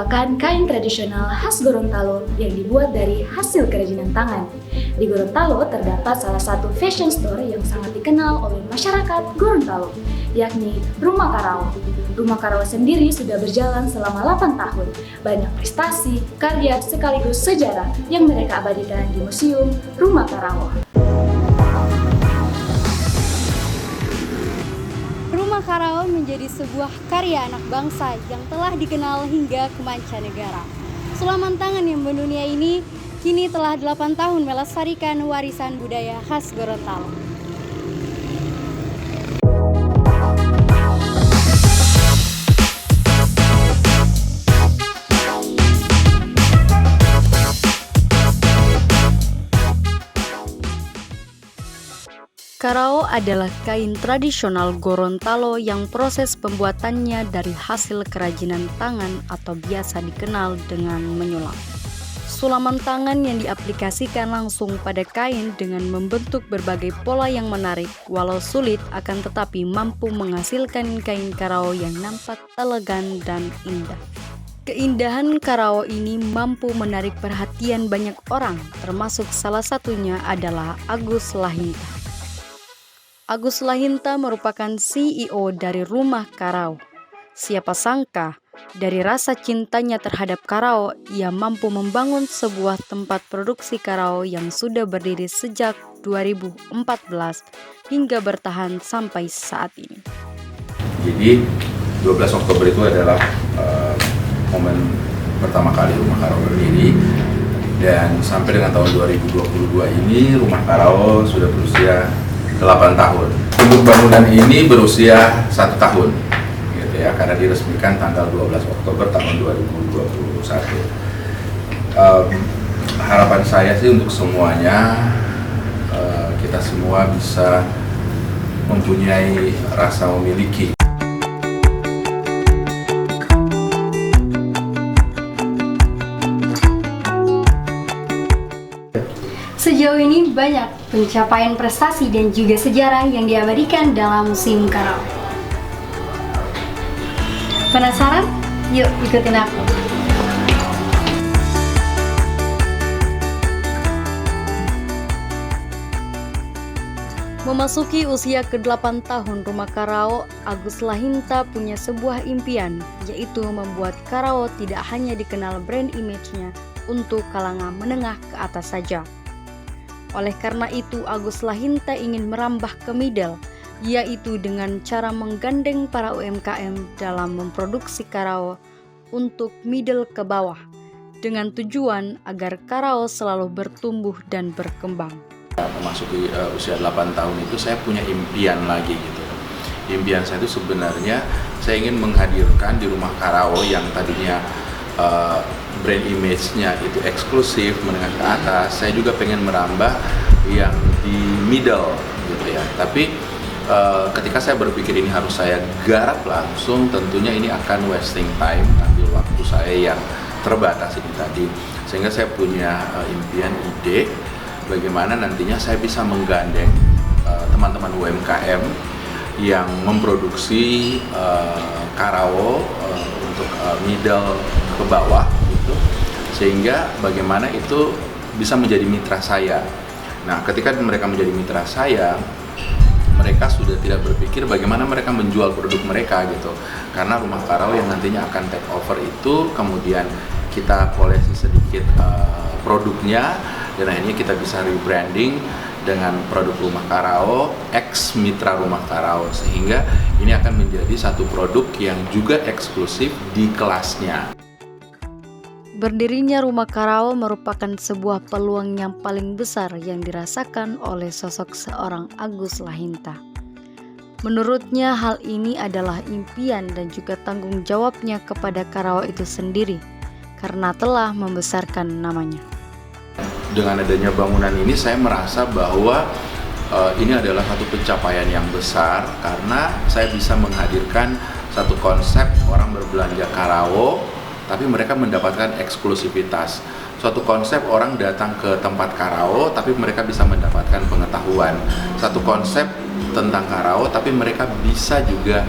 merupakan kain tradisional khas Gorontalo yang dibuat dari hasil kerajinan tangan. Di Gorontalo terdapat salah satu fashion store yang sangat dikenal oleh masyarakat Gorontalo, yakni Rumah Karawa. Rumah Karawa sendiri sudah berjalan selama 8 tahun. Banyak prestasi, karya, sekaligus sejarah yang mereka abadikan di Museum Rumah Karawa. Rumah Karawa menjadi sebuah karya anak bangsa yang telah dikenal hingga ke mancanegara. Sulaman tangan yang mendunia ini kini telah 8 tahun melestarikan warisan budaya khas Gorontalo. Karao adalah kain tradisional Gorontalo yang proses pembuatannya dari hasil kerajinan tangan atau biasa dikenal dengan menyulam. Sulaman tangan yang diaplikasikan langsung pada kain dengan membentuk berbagai pola yang menarik, walau sulit akan tetapi mampu menghasilkan kain Karao yang nampak elegan dan indah. Keindahan Karao ini mampu menarik perhatian banyak orang, termasuk salah satunya adalah Agus Lahinta. Agus Lahinta merupakan CEO dari Rumah Karao. Siapa sangka, dari rasa cintanya terhadap Karao, ia mampu membangun sebuah tempat produksi Karao yang sudah berdiri sejak 2014 hingga bertahan sampai saat ini. Jadi 12 Oktober itu adalah momen pertama kali Rumah Karao berdiri, dan sampai dengan tahun 2022 ini Rumah Karao sudah berusia 8 tahun. Untuk bangunan ini berusia 1 tahun, gitu ya, karena diresmikan tanggal 12 Oktober tahun 2021. Harapan saya sih untuk semuanya, kita semua bisa mempunyai rasa memiliki. Sejauh ini banyak pencapaian prestasi dan juga sejarah yang diabadikan dalam Museum Karao. Penasaran? Yuk ikutin aku. Memasuki usia ke-8 tahun Rumah Karao, Agus Lahinta punya sebuah impian, yaitu membuat Karao tidak hanya dikenal brand image-nya untuk kalangan menengah ke atas saja. Oleh karena itu, Agus Lahinta ingin merambah ke middle, yaitu dengan cara menggandeng para UMKM dalam memproduksi Karao untuk middle ke bawah, dengan tujuan agar Karao selalu bertumbuh dan berkembang. Memasuki usia 8 tahun itu saya punya impian lagi gitu. Impian saya itu sebenarnya saya ingin menghadirkan di Rumah Karao yang tadinya brand image-nya itu eksklusif menengah ke atas, saya juga pengen merambah yang di middle gitu ya. Tapi ketika saya berpikir ini harus saya garap langsung, tentunya ini akan wasting time, ambil waktu saya yang terbatas ini tadi. Sehingga saya punya impian, ide bagaimana nantinya saya bisa menggandeng teman-teman UMKM yang memproduksi Karao untuk middle ke bawah gitu, sehingga bagaimana itu bisa menjadi mitra saya. Nah, ketika mereka menjadi mitra saya, mereka sudah tidak berpikir bagaimana mereka menjual produk mereka gitu, karena Rumah Karao yang nantinya akan take over itu, kemudian kita koleksi sedikit produknya, dan akhirnya kita bisa rebranding dengan produk Rumah Karao, ex mitra Rumah Karao, sehingga ini akan menjadi satu produk yang juga eksklusif di kelasnya. Berdirinya Rumah Karao merupakan sebuah peluang yang paling besar yang dirasakan oleh sosok seorang Agus Lahinta. Menurutnya hal ini adalah impian dan juga tanggung jawabnya kepada Karao itu sendiri, karena telah membesarkan namanya. Dengan adanya bangunan ini saya merasa bahwa ini adalah satu pencapaian yang besar, karena saya bisa menghadirkan satu konsep orang berbelanja Karao, tapi mereka mendapatkan eksklusivitas. Suatu konsep orang datang ke tempat Karao tapi mereka bisa mendapatkan pengetahuan. Satu konsep tentang Karao tapi mereka bisa juga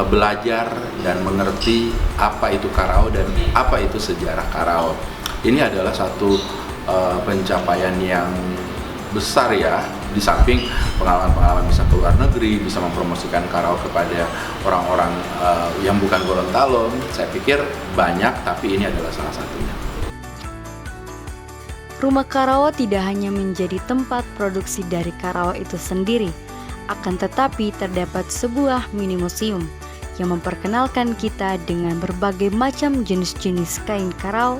belajar dan mengerti apa itu Karao dan apa itu sejarah Karao. Ini adalah satu pencapaian yang besar ya, di samping pengalaman-pengalaman bisa ke luar negeri, bisa mempromosikan Karao kepada orang-orang yang bukan Gorontalo. Saya pikir banyak, tapi ini adalah salah satunya. Rumah Karao tidak hanya menjadi tempat produksi dari Karao itu sendiri, akan tetapi terdapat sebuah mini museum yang memperkenalkan kita dengan berbagai macam jenis-jenis kain Karao,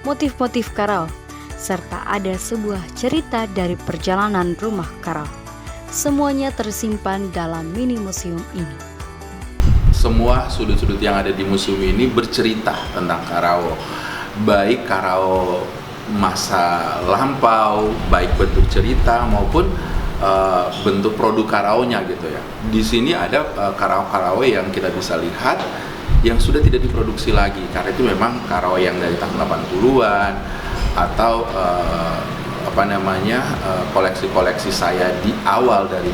motif-motif Karao, serta ada sebuah cerita dari perjalanan rumah Karao. Semuanya tersimpan dalam mini museum ini. Semua sudut-sudut yang ada di museum ini bercerita tentang Karao, baik Karao masa lampau, baik bentuk cerita maupun bentuk produk Karaonya gitu ya. Di sini ada Karao-Karao yang kita bisa lihat yang sudah tidak diproduksi lagi, karena itu memang Karao yang dari tahun 80-an atau koleksi-koleksi saya di awal dari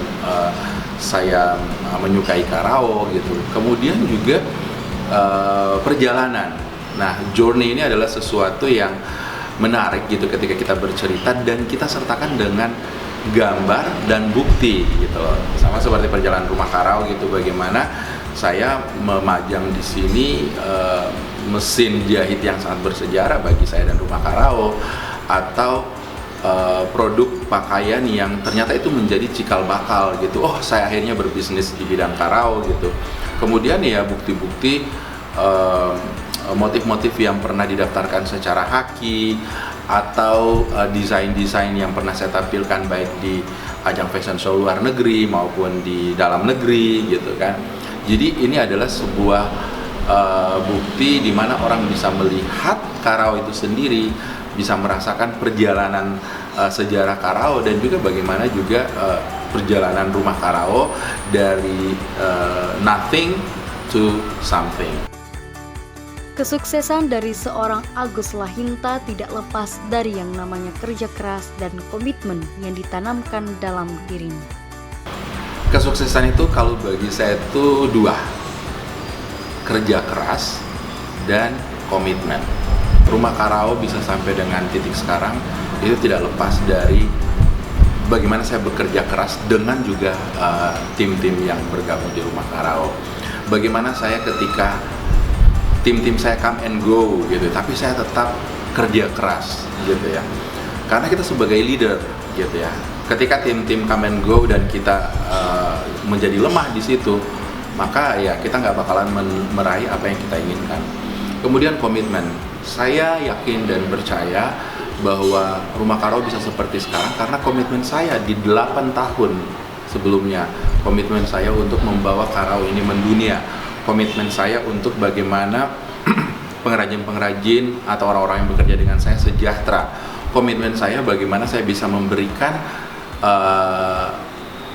saya menyukai Karao gitu. Kemudian juga perjalanan. Nah, journey ini adalah sesuatu yang menarik gitu ketika kita bercerita dan kita sertakan dengan gambar dan bukti gitu loh. Sama seperti perjalanan rumah Karao gitu, bagaimana saya memajang di sini mesin jahit yang sangat bersejarah bagi saya dan rumah Karao, atau produk pakaian yang ternyata itu menjadi cikal bakal gitu. Oh, saya akhirnya berbisnis di bidang Karao gitu. Kemudian ya bukti-bukti motif-motif yang pernah didaftarkan secara haki, atau desain-desain yang pernah saya tampilkan baik di ajang fashion show luar negeri maupun di dalam negeri gitu kan. Jadi ini adalah sebuah bukti di mana orang bisa melihat Karao itu sendiri, bisa merasakan perjalanan sejarah Karao, dan juga bagaimana juga perjalanan rumah Karao dari nothing to something. Kesuksesan dari seorang Agus Lahinta tidak lepas dari yang namanya kerja keras dan komitmen yang ditanamkan dalam dirinya. Kesuksesan itu kalau bagi saya itu dua, kerja keras dan komitmen. Rumah Karao bisa sampai dengan titik sekarang itu tidak lepas dari bagaimana saya bekerja keras dengan juga tim-tim yang bergabung di rumah Karao. Bagaimana saya ketika tim-tim saya come and go gitu, tapi saya tetap kerja keras gitu ya. Karena kita sebagai leader gitu ya, ketika tim-tim come and go dan kita menjadi lemah di situ, maka ya kita nggak bakalan meraih apa yang kita inginkan. Kemudian komitmen, saya yakin dan percaya bahwa rumah Karao bisa seperti sekarang karena komitmen saya di 8 tahun sebelumnya. Komitmen saya untuk membawa Karao ini mendunia, komitmen saya untuk bagaimana pengrajin-pengrajin atau orang-orang yang bekerja dengan saya sejahtera, komitmen saya bagaimana saya bisa memberikan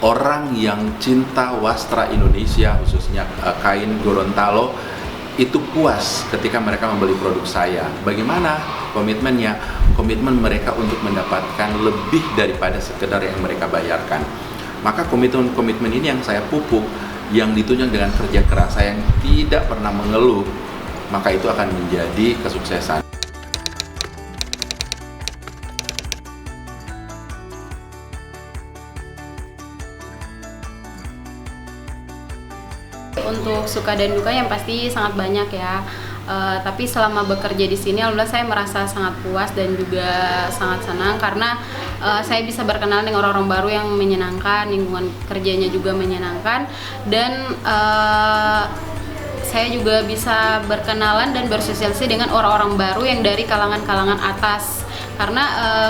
orang yang cinta wastra Indonesia, khususnya kain Gorontalo, itu puas ketika mereka membeli produk saya. Bagaimana komitmennya? Komitmen mereka untuk mendapatkan lebih daripada sekedar yang mereka bayarkan. Maka komitmen ini yang saya pupuk, yang ditunjang dengan kerja keras saya yang tidak pernah mengeluh, maka itu akan menjadi kesuksesan. Untuk suka dan duka yang pasti sangat banyak ya. Tapi selama bekerja di sini, alhamdulillah saya merasa sangat puas dan juga sangat senang karena saya bisa berkenalan dengan orang-orang baru yang menyenangkan, lingkungan kerjanya juga menyenangkan, dan saya juga bisa berkenalan dan bersosialisasi dengan orang-orang baru yang dari kalangan-kalangan atas. Karena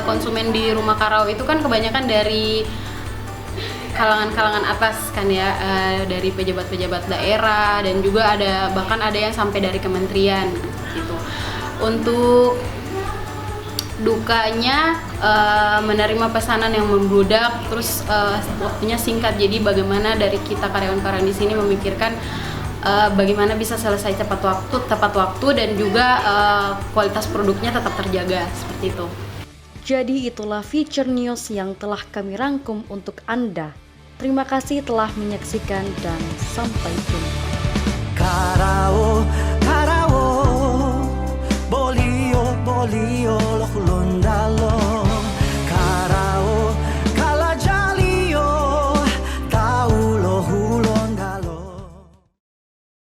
konsumen di rumah Karao itu kan kebanyakan dari kalangan-kalangan atas kan ya, dari pejabat-pejabat daerah, dan juga bahkan ada yang sampai dari kementerian gitu. Untuk dukanya menerima pesanan yang membludak, terus waktunya singkat. Jadi bagaimana dari kita karyawan-karyawan di sini memikirkan bagaimana bisa selesai tepat waktu dan juga kualitas produknya tetap terjaga seperti itu. Jadi itulah feature news yang telah kami rangkum untuk Anda. Terima kasih telah menyaksikan dan sampai jumpa. Karao, Karao, bolio, bolio, lokulundalo.